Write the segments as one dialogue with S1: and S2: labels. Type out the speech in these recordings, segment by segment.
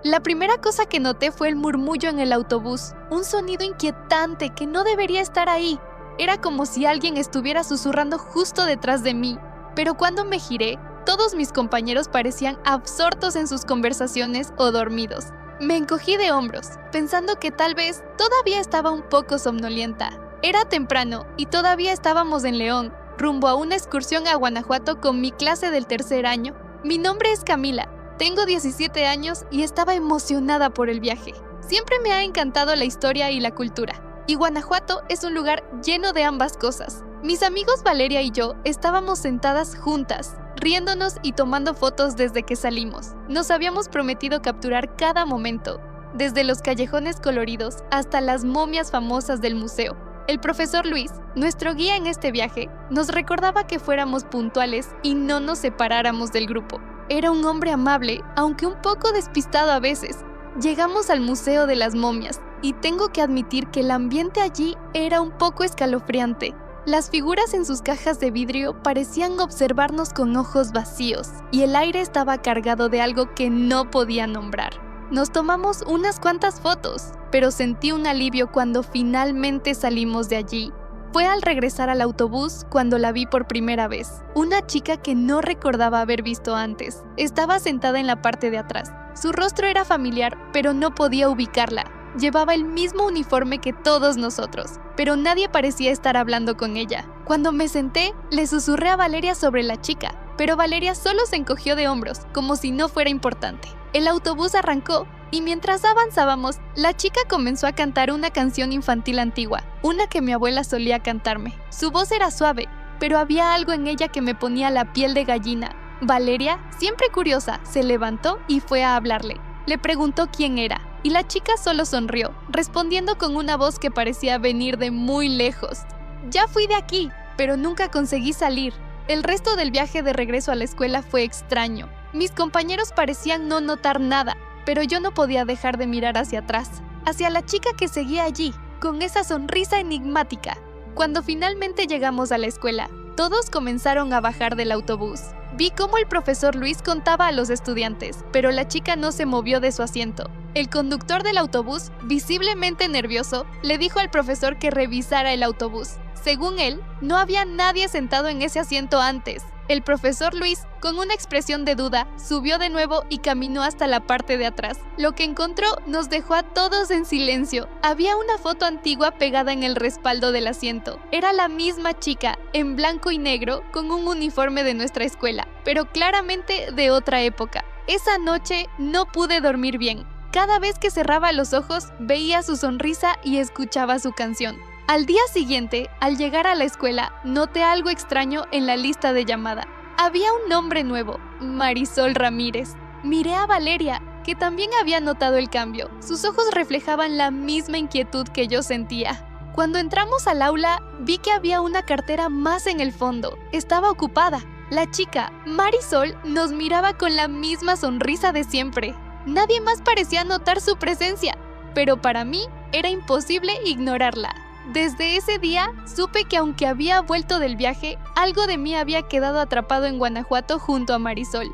S1: La primera cosa que noté fue el murmullo en el autobús, un sonido inquietante que no debería estar ahí. Era como si alguien estuviera susurrando justo detrás de mí, pero cuando me giré, todos mis compañeros parecían absortos en sus conversaciones o dormidos. Me encogí de hombros, pensando que tal vez todavía estaba un poco somnolienta. Era temprano y todavía estábamos en León, rumbo a una excursión a Guanajuato con mi clase del tercer año. Mi nombre es Camila, tengo 17 años y estaba emocionada por el viaje. Siempre me ha encantado la historia y la cultura, y Guanajuato es un lugar lleno de ambas cosas. Mis amigos Valeria y yo estábamos sentadas juntas, riéndonos y tomando fotos desde que salimos. Nos habíamos prometido capturar cada momento, desde los callejones coloridos hasta las momias famosas del museo. El profesor Luis, nuestro guía en este viaje, nos recordaba que fuéramos puntuales y no nos separáramos del grupo. Era un hombre amable, aunque un poco despistado a veces. Llegamos al Museo de las Momias y tengo que admitir que el ambiente allí era un poco escalofriante. Las figuras en sus cajas de vidrio parecían observarnos con ojos vacíos y el aire estaba cargado de algo que no podía nombrar. Nos tomamos unas cuantas fotos, pero sentí un alivio cuando finalmente salimos de allí. Fue al regresar al autobús cuando la vi por primera vez. Una chica que no recordaba haber visto antes. Estaba sentada en la parte de atrás. Su rostro era familiar, pero no podía ubicarla. Llevaba el mismo uniforme que todos nosotros, pero nadie parecía estar hablando con ella. Cuando me senté, le susurré a Valeria sobre la chica, pero Valeria solo se encogió de hombros, como si no fuera importante. El autobús arrancó y mientras avanzábamos, la chica comenzó a cantar una canción infantil antigua, una que mi abuela solía cantarme. Su voz era suave, pero había algo en ella que me ponía la piel de gallina. Valeria, siempre curiosa, se levantó y fue a hablarle. Le preguntó quién era, y la chica solo sonrió, respondiendo con una voz que parecía venir de muy lejos. Ya fui de aquí, pero nunca conseguí salir. El resto del viaje de regreso a la escuela fue extraño. Mis compañeros parecían no notar nada, pero yo no podía dejar de mirar hacia atrás, hacia la chica que seguía allí, con esa sonrisa enigmática. Cuando finalmente llegamos a la escuela, todos comenzaron a bajar del autobús. Vi cómo el profesor Luis contaba a los estudiantes, pero la chica no se movió de su asiento. El conductor del autobús, visiblemente nervioso, le dijo al profesor que revisara el autobús. Según él, no había nadie sentado en ese asiento antes. El profesor Luis, con una expresión de duda, subió de nuevo y caminó hasta la parte de atrás. Lo que encontró nos dejó a todos en silencio. Había una foto antigua pegada en el respaldo del asiento. Era la misma chica, en blanco y negro, con un uniforme de nuestra escuela, pero claramente de otra época. Esa noche no pude dormir bien. Cada vez que cerraba los ojos, veía su sonrisa y escuchaba su canción. Al día siguiente, al llegar a la escuela, noté algo extraño en la lista de llamada. Había un nombre nuevo, Marisol Ramírez. Miré a Valeria, que también había notado el cambio. Sus ojos reflejaban la misma inquietud que yo sentía. Cuando entramos al aula, vi que había una cartera más en el fondo. Estaba ocupada. La chica, Marisol, nos miraba con la misma sonrisa de siempre. Nadie más parecía notar su presencia, pero para mí era imposible ignorarla. Desde ese día, supe que aunque había vuelto del viaje, algo de mí había quedado atrapado en Guanajuato junto a Marisol.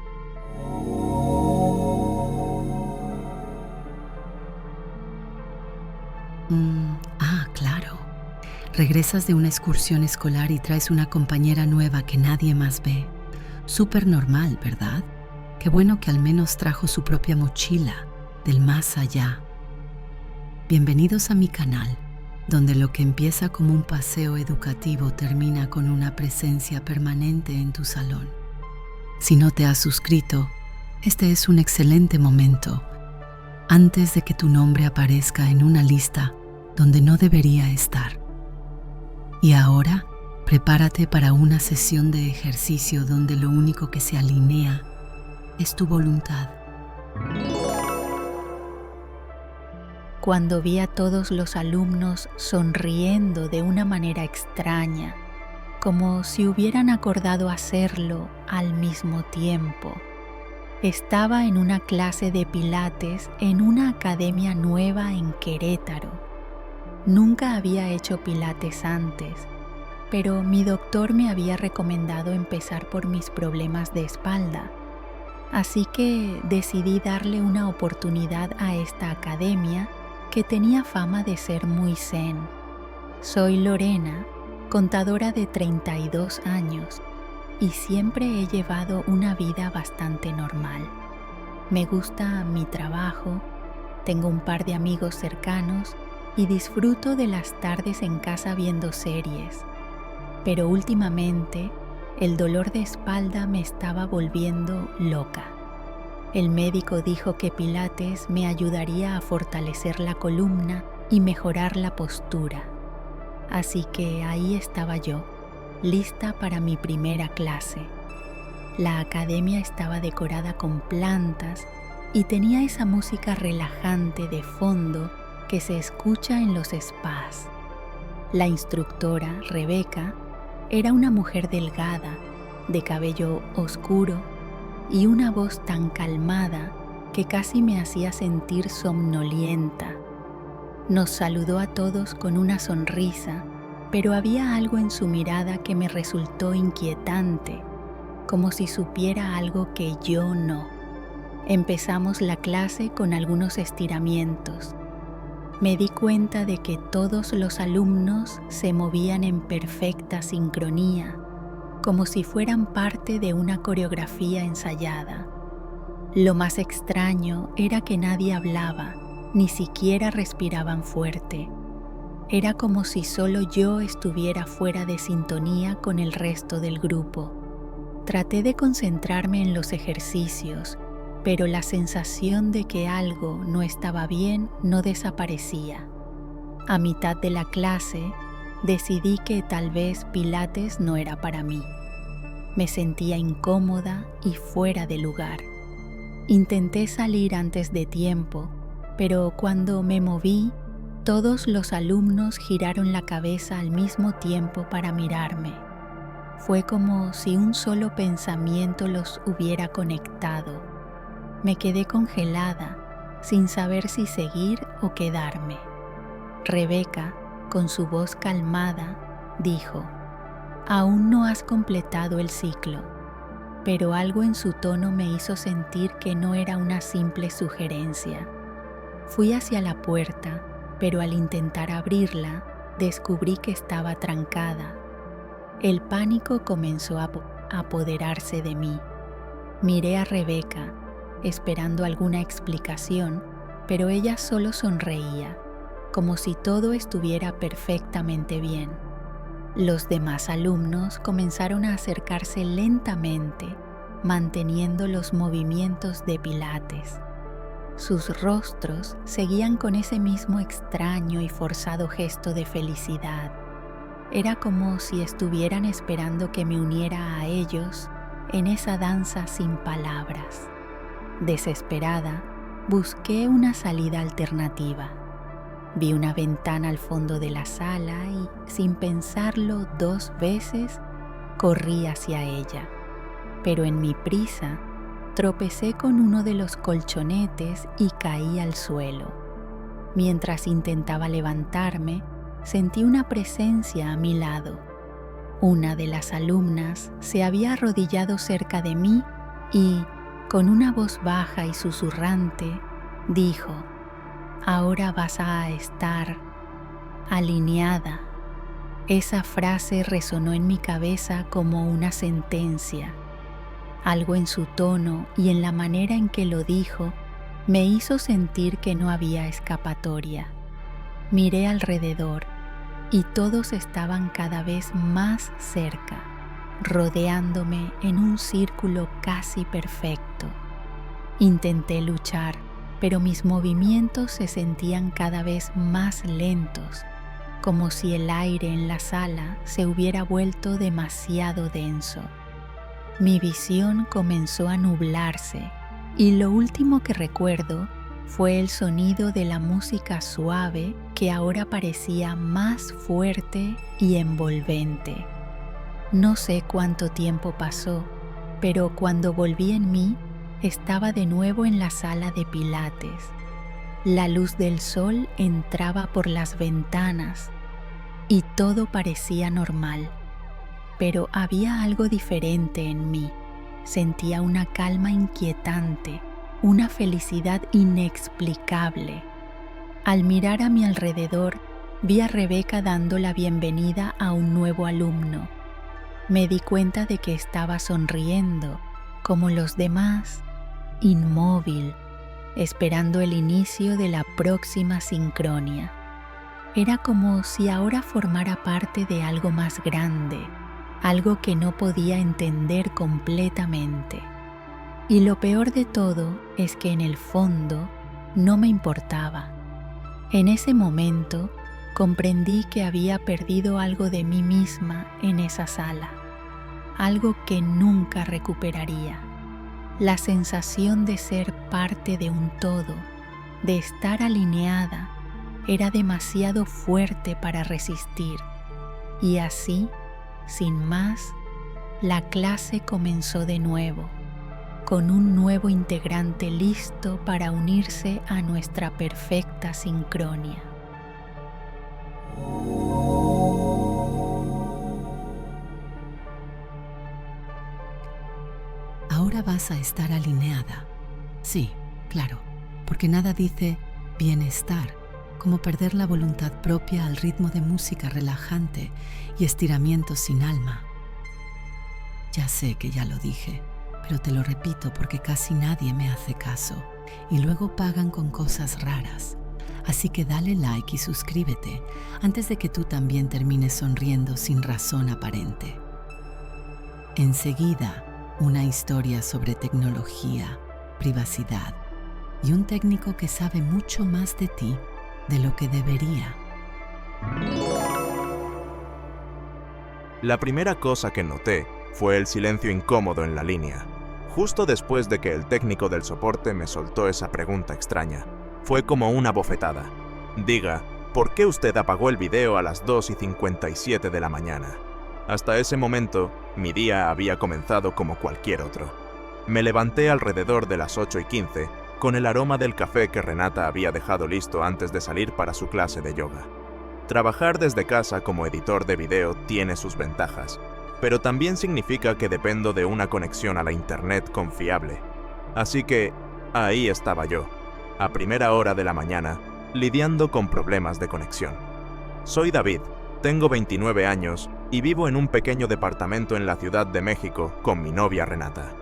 S2: Claro. Regresas de una excursión escolar y traes una compañera nueva que nadie más ve. Súper normal, ¿verdad? Qué bueno que al menos trajo su propia mochila del más allá. Bienvenidos a mi canal, donde lo que empieza como un paseo educativo termina con una presencia permanente en tu salón. Si no te has suscrito, este es un excelente momento, antes de que tu nombre aparezca en una lista donde no debería estar. Y ahora, prepárate para una sesión de ejercicio donde lo único que se alinea es tu voluntad.
S3: Cuando vi a todos los alumnos sonriendo de una manera extraña, como si hubieran acordado hacerlo al mismo tiempo. Estaba en una clase de pilates en una academia nueva en Querétaro. Nunca había hecho pilates antes, pero mi doctor me había recomendado empezar por mis problemas de espalda. Así que decidí darle una oportunidad a esta academia que tenía fama de ser muy zen. Soy Lorena, contadora de 32 años, y siempre he llevado una vida bastante normal. Me gusta mi trabajo, tengo un par de amigos cercanos y disfruto de las tardes en casa viendo series. Pero últimamente, el dolor de espalda me estaba volviendo loca. El médico dijo que Pilates me ayudaría a fortalecer la columna y mejorar la postura. Así que ahí estaba yo, lista para mi primera clase. La academia estaba decorada con plantas y tenía esa música relajante de fondo que se escucha en los spas. La instructora, Rebeca, era una mujer delgada, de cabello oscuro y una voz tan calmada que casi me hacía sentir somnolienta. Nos saludó a todos con una sonrisa, pero había algo en su mirada que me resultó inquietante, como si supiera algo que yo no. Empezamos la clase con algunos estiramientos. Me di cuenta de que todos los alumnos se movían en perfecta sincronía, como si fueran parte de una coreografía ensayada. Lo más extraño era que nadie hablaba, ni siquiera respiraban fuerte. Era como si solo yo estuviera fuera de sintonía con el resto del grupo. Traté de concentrarme en los ejercicios, pero la sensación de que algo no estaba bien no desaparecía. A mitad de la clase, decidí que tal vez Pilates no era para mí. Me sentía incómoda y fuera de lugar. Intenté salir antes de tiempo, pero cuando me moví, todos los alumnos giraron la cabeza al mismo tiempo para mirarme. Fue como si un solo pensamiento los hubiera conectado. Me quedé congelada, sin saber si seguir o quedarme. Rebeca, con su voz calmada, dijo: «Aún no has completado el ciclo», pero algo en su tono me hizo sentir que no era una simple sugerencia. Fui hacia la puerta, pero al intentar abrirla, descubrí que estaba trancada. El pánico comenzó a apoderarse de mí. Miré a Rebeca, esperando alguna explicación, pero ella solo sonreía, como si todo estuviera perfectamente bien. Los demás alumnos comenzaron a acercarse lentamente, manteniendo los movimientos de Pilates. Sus rostros seguían con ese mismo extraño y forzado gesto de felicidad. Era como si estuvieran esperando que me uniera a ellos en esa danza sin palabras. Desesperada, busqué una salida alternativa. Vi una ventana al fondo de la sala y, sin pensarlo 2 veces, corrí hacia ella. Pero en mi prisa, tropecé con uno de los colchonetes y caí al suelo. Mientras intentaba levantarme, sentí una presencia a mi lado. Una de las alumnas se había arrodillado cerca de mí y, con una voz baja y susurrante, dijo: «Ahora vas a estar alineada». Esa frase resonó en mi cabeza como una sentencia. Algo en su tono y en la manera en que lo dijo me hizo sentir que no había escapatoria. Miré alrededor y todos estaban cada vez más cerca, rodeándome en un círculo casi perfecto. Intenté luchar, pero mis movimientos se sentían cada vez más lentos, como si el aire en la sala se hubiera vuelto demasiado denso. Mi visión comenzó a nublarse y lo último que recuerdo fue el sonido de la música suave que ahora parecía más fuerte y envolvente. No sé cuánto tiempo pasó, pero cuando volví en mí, estaba de nuevo en la sala de Pilates. La luz del sol entraba por las ventanas y todo parecía normal, pero había algo diferente en mí. sentía una calma inquietante, una felicidad inexplicable. Al mirar a mi alrededor, vi a Rebeca dando la bienvenida a un nuevo alumno. Me di cuenta de que estaba sonriendo, como los demás, inmóvil, esperando el inicio de la próxima sincronía. Era como si ahora formara parte de algo más grande, algo que no podía entender completamente. Y lo peor de todo es que en el fondo no me importaba. En ese momento comprendí que había perdido algo de mí misma en esa sala, algo que nunca recuperaría. La sensación de ser parte de un todo, de estar alineada, era demasiado fuerte para resistir. Y así, sin más, la clase comenzó de nuevo, con un nuevo integrante listo para unirse a nuestra perfecta sincronía.
S2: Ahora vas a estar alineada. Sí, claro, porque nada dice bienestar como perder la voluntad propia al ritmo de música relajante y estiramientos sin alma. Ya sé que ya lo dije, pero te lo repito porque casi nadie me hace caso y luego pagan con cosas raras. Así que dale like y suscríbete antes de que tú también termines sonriendo sin razón aparente. Enseguida, una historia sobre tecnología, privacidad y un técnico que sabe mucho más de ti de lo que debería.
S4: La primera cosa que noté fue el silencio incómodo en la línea, justo después de que el técnico del soporte me soltó esa pregunta extraña. Fue como una bofetada. Diga, ¿por qué usted apagó el video a las 2:57 de la mañana? Hasta ese momento, mi día había comenzado como cualquier otro. Me levanté alrededor de las 8:15, con el aroma del café que Renata había dejado listo antes de salir para su clase de yoga. Trabajar desde casa como editor de video tiene sus ventajas, pero también significa que dependo de una conexión a la internet confiable. Así que, ahí estaba yo, a primera hora de la mañana, lidiando con problemas de conexión. Soy David, tengo 29 años y vivo en un pequeño departamento en la Ciudad de México con mi novia Renata.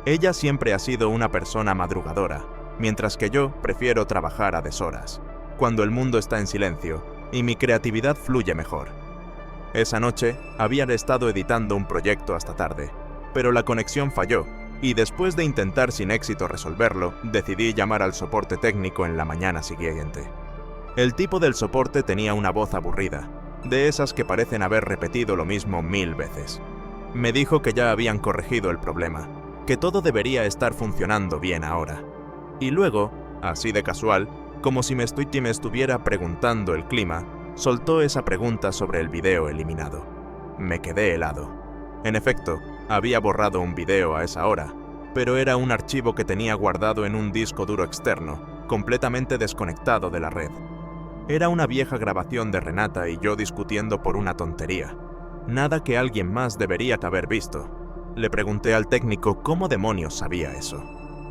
S4: Ella siempre ha sido una persona madrugadora, mientras que yo prefiero trabajar a deshoras, cuando el mundo está en silencio y mi creatividad fluye mejor. Esa noche había estado editando un proyecto hasta tarde, pero la conexión falló y después de intentar sin éxito resolverlo, decidí llamar al soporte técnico en la mañana siguiente. El tipo del soporte tenía una voz aburrida, de esas que parecen haber repetido lo mismo 1000 veces. Me dijo que ya habían corregido el problema, que todo debería estar funcionando bien ahora. Y luego, así de casual, como si me estuviera preguntando el clima, soltó esa pregunta sobre el video eliminado. Me quedé helado. En efecto, había borrado un video a esa hora, pero era un archivo que tenía guardado en un disco duro externo, completamente desconectado de la red. Era una vieja grabación de Renata y yo discutiendo por una tontería. Nada que alguien más debería haber visto. Le pregunté al técnico cómo demonios sabía eso.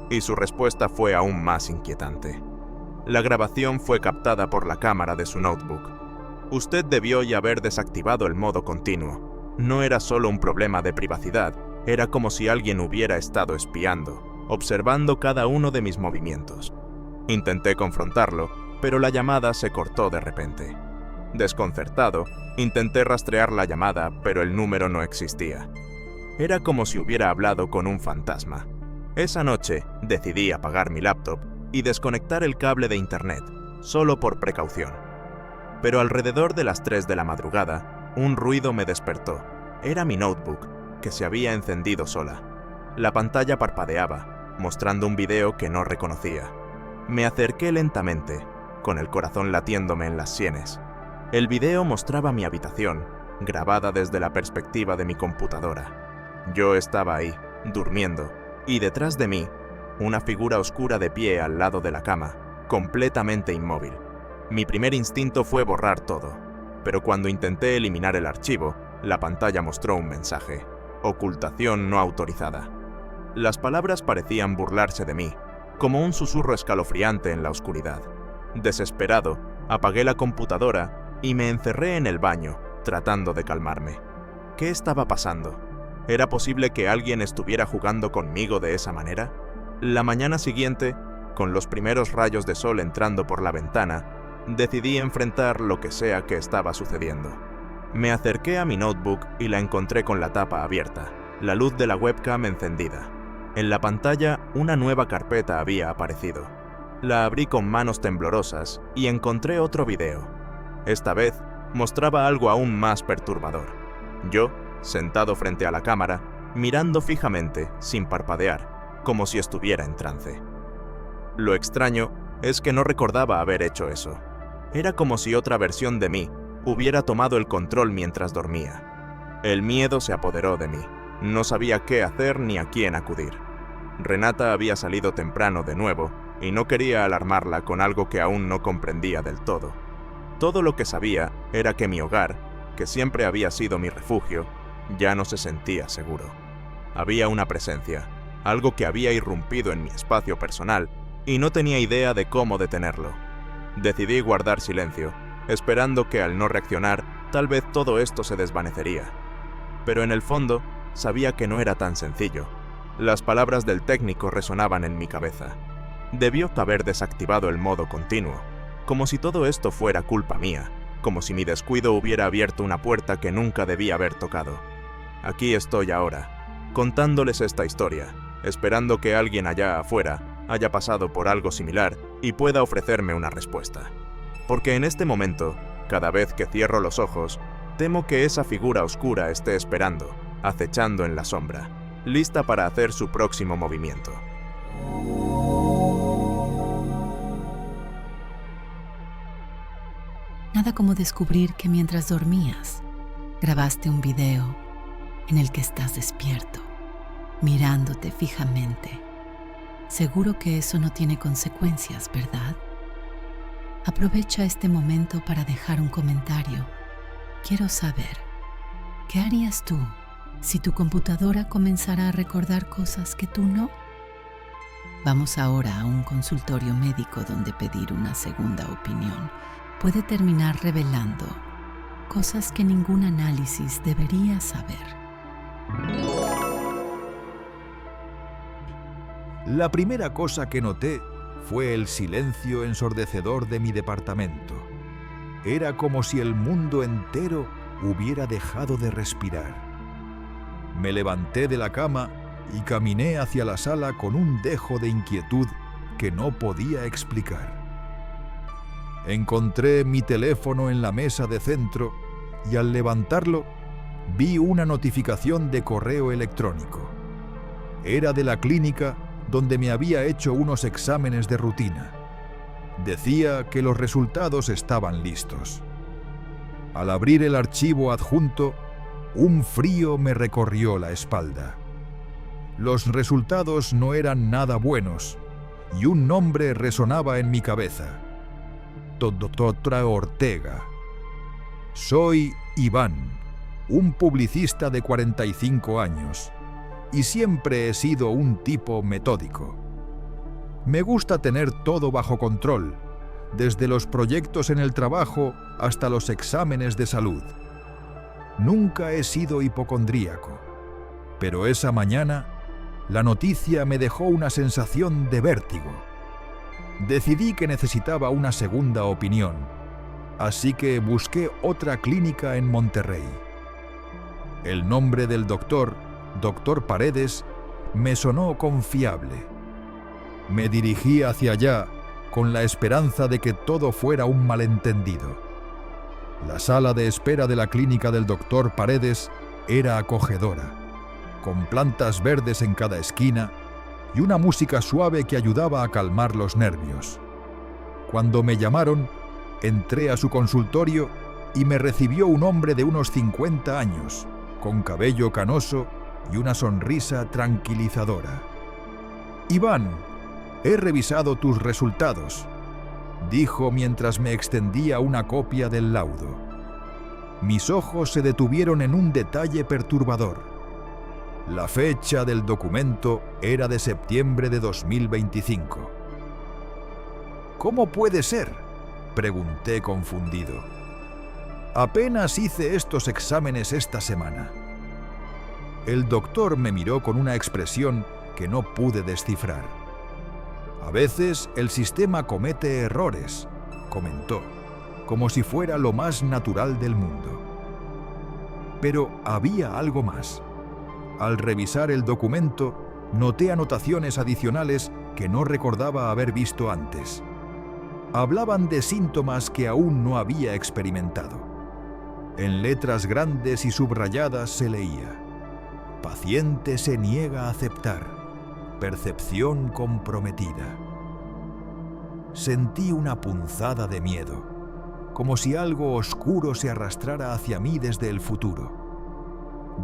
S4: Y su respuesta fue aún más inquietante. La grabación fue captada por la cámara de su notebook. Usted debió ya haber desactivado el modo continuo. No era solo un problema de privacidad, era como si alguien hubiera estado espiando, observando cada uno de mis movimientos. Intenté confrontarlo, pero la llamada se cortó de repente. Desconcertado, intenté rastrear la llamada, pero el número no existía. Era como si hubiera hablado con un fantasma. Esa noche decidí apagar mi laptop y desconectar el cable de internet, solo por precaución. Pero alrededor de las 3 de la madrugada, un ruido me despertó. Era mi notebook, que se había encendido sola. La pantalla parpadeaba, mostrando un video que no reconocía. Me acerqué lentamente, con el corazón latiéndome en las sienes. El video mostraba mi habitación, grabada desde la perspectiva de mi computadora. Yo estaba ahí, durmiendo, y detrás de mí, una figura oscura de pie al lado de la cama, completamente inmóvil. Mi primer instinto fue borrar todo, pero cuando intenté eliminar el archivo, la pantalla mostró un mensaje: ocultación no autorizada. Las palabras parecían burlarse de mí, como un susurro escalofriante en la oscuridad. Desesperado, apagué la computadora y me encerré en el baño, tratando de calmarme. ¿Qué estaba pasando? ¿Era posible que alguien estuviera jugando conmigo de esa manera? La mañana siguiente, con los primeros rayos de sol entrando por la ventana, decidí enfrentar lo que sea que estaba sucediendo. Me acerqué a mi notebook y la encontré con la tapa abierta, la luz de la webcam encendida. En la pantalla, una nueva carpeta había aparecido. La abrí con manos temblorosas y encontré otro video. Esta vez, mostraba algo aún más perturbador. Yo, sentado frente a la cámara, mirando fijamente, sin parpadear, como si estuviera en trance. Lo extraño es que no recordaba haber hecho eso. Era como si otra versión de mí hubiera tomado el control mientras dormía. El miedo se apoderó de mí. No sabía qué hacer ni a quién acudir. Renata había salido temprano de nuevo y no quería alarmarla con algo que aún no comprendía del todo. Todo lo que sabía era que mi hogar, que siempre había sido mi refugio, ya no se sentía seguro. Había una presencia, algo que había irrumpido en mi espacio personal y no tenía idea de cómo detenerlo. Decidí guardar silencio, esperando que al no reaccionar, tal vez todo esto se desvanecería. Pero en el fondo, sabía que no era tan sencillo. Las palabras del técnico resonaban en mi cabeza. Debió haber desactivado el modo continuo, como si todo esto fuera culpa mía, como si mi descuido hubiera abierto una puerta que nunca debía haber tocado. Aquí estoy ahora, contándoles esta historia, esperando que alguien allá afuera haya pasado por algo similar y pueda ofrecerme una respuesta. Porque en este momento, cada vez que cierro los ojos, temo que esa figura oscura esté esperando, acechando en la sombra, lista para hacer su próximo movimiento.
S2: Nada como descubrir que mientras dormías, grabaste un video en el que estás despierto, mirándote fijamente. Seguro que eso no tiene consecuencias, ¿verdad? Aprovecha este momento para dejar un comentario. Quiero saber, ¿qué harías tú si tu computadora comenzara a recordar cosas que tú no? Vamos ahora a un consultorio médico donde pedir una segunda opinión puede terminar revelando cosas que ningún análisis debería saber.
S5: La primera cosa que noté fue el silencio ensordecedor de mi departamento. Era como si el mundo entero hubiera dejado de respirar. Me levanté de la cama y caminé hacia la sala con un dejo de inquietud que no podía explicar. Encontré mi teléfono en la mesa de centro y al levantarlo vi una notificación de correo electrónico. Era de la clínica donde me había hecho unos exámenes de rutina. Decía que los resultados estaban listos. Al abrir el archivo adjunto, un frío me recorrió la espalda. Los resultados no eran nada buenos y un nombre resonaba en mi cabeza. Doctora Ortega. Soy Iván, un publicista de 45 años, y siempre he sido un tipo metódico. Me gusta tener todo bajo control, desde los proyectos en el trabajo hasta los exámenes de salud. Nunca he sido hipocondríaco, pero esa mañana la noticia me dejó una sensación de vértigo. Decidí que necesitaba una segunda opinión, así que busqué otra clínica en Monterrey. El nombre del doctor Paredes, me sonó confiable. Me dirigí hacia allá con la esperanza de que todo fuera un malentendido. La sala de espera de la clínica del doctor Paredes era acogedora, con plantas verdes en cada esquina y una música suave que ayudaba a calmar los nervios. Cuando me llamaron, entré a su consultorio y me recibió un hombre de unos 50 años, con cabello canoso y una sonrisa tranquilizadora. «Iván, he revisado tus resultados», dijo mientras me extendía una copia del laudo. Mis ojos se detuvieron en un detalle perturbador. La fecha del documento era de septiembre de 2025. ¿Cómo puede ser?, pregunté confundido. Apenas hice estos exámenes esta semana. El doctor me miró con una expresión que no pude descifrar. A veces el sistema comete errores, comentó, como si fuera lo más natural del mundo. Pero había algo más. Al revisar el documento, noté anotaciones adicionales que no recordaba haber visto antes. Hablaban de síntomas que aún no había experimentado. En letras grandes y subrayadas se leía: paciente se niega a aceptar, percepción comprometida. Sentí una punzada de miedo, como si algo oscuro se arrastrara hacia mí desde el futuro.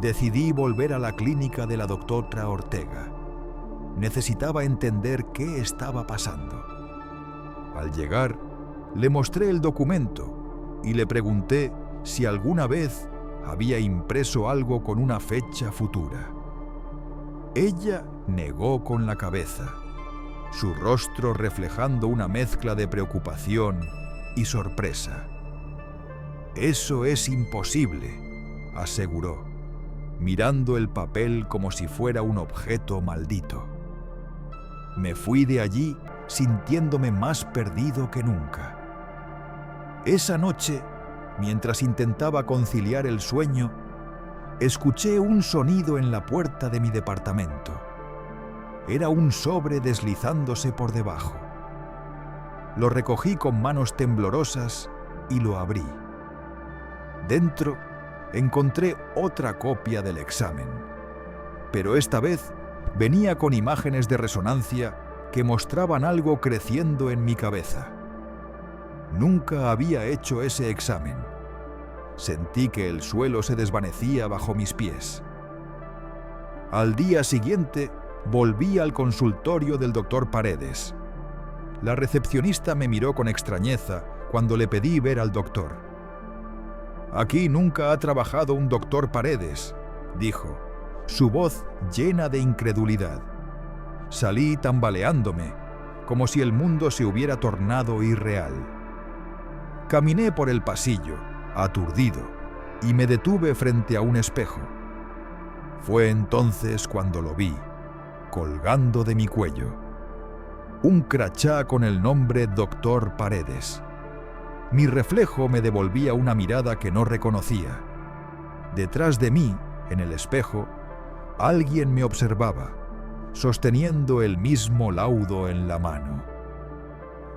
S5: Decidí volver a la clínica de la doctora Ortega. Necesitaba entender qué estaba pasando. Al llegar, le mostré el documento y le pregunté si alguna vez había impreso algo con una fecha futura. Ella negó con la cabeza, su rostro reflejando una mezcla de preocupación y sorpresa. «Eso es imposible», aseguró, mirando el papel como si fuera un objeto maldito. Me fui de allí sintiéndome más perdido que nunca. Esa noche, mientras intentaba conciliar el sueño, escuché un sonido en la puerta de mi departamento. Era un sobre deslizándose por debajo. Lo recogí con manos temblorosas y lo abrí. Dentro encontré otra copia del examen, pero esta vez venía con imágenes de resonancia que mostraban algo creciendo en mi cabeza. Nunca había hecho ese examen. Sentí que el suelo se desvanecía bajo mis pies. Al día siguiente, volví al consultorio del doctor Paredes. La recepcionista me miró con extrañeza cuando le pedí ver al doctor. «Aquí nunca ha trabajado un doctor Paredes», dijo, su voz llena de incredulidad. Salí tambaleándome, como si el mundo se hubiera tornado irreal. Caminé por el pasillo, aturdido, y me detuve frente a un espejo. Fue entonces cuando lo vi, colgando de mi cuello. Un crachá con el nombre Doctor Paredes. Mi reflejo me devolvía una mirada que no reconocía. Detrás de mí, en el espejo, alguien me observaba, sosteniendo el mismo laudo en la mano.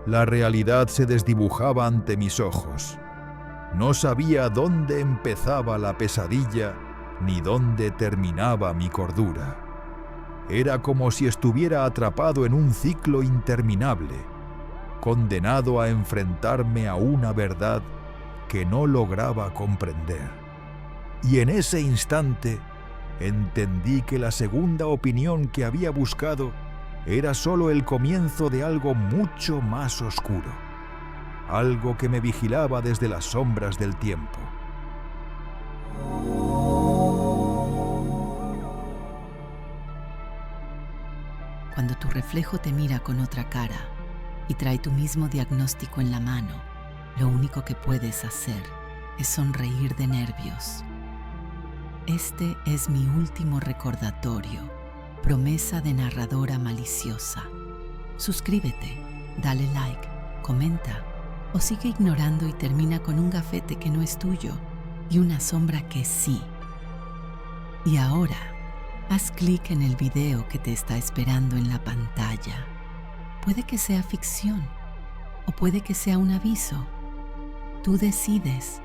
S5: La realidad se desdibujaba ante mis ojos. No sabía dónde empezaba la pesadilla ni dónde terminaba mi cordura. Era como si estuviera atrapado en un ciclo interminable, condenado a enfrentarme a una verdad que no lograba comprender. Y en ese instante entendí que la segunda opinión que había buscado era solo el comienzo de algo mucho más oscuro, algo que me vigilaba desde las sombras del tiempo.
S2: Cuando tu reflejo te mira con otra cara y trae tu mismo diagnóstico en la mano, lo único que puedes hacer es sonreír de nervios. Este es mi último recordatorio, promesa de narradora maliciosa. Suscríbete, dale like, comenta o sigue ignorando y termina con un gafete que no es tuyo y una sombra que sí. Y ahora, haz clic en el video que te está esperando en la pantalla. Puede que sea ficción o puede que sea un aviso. Tú decides.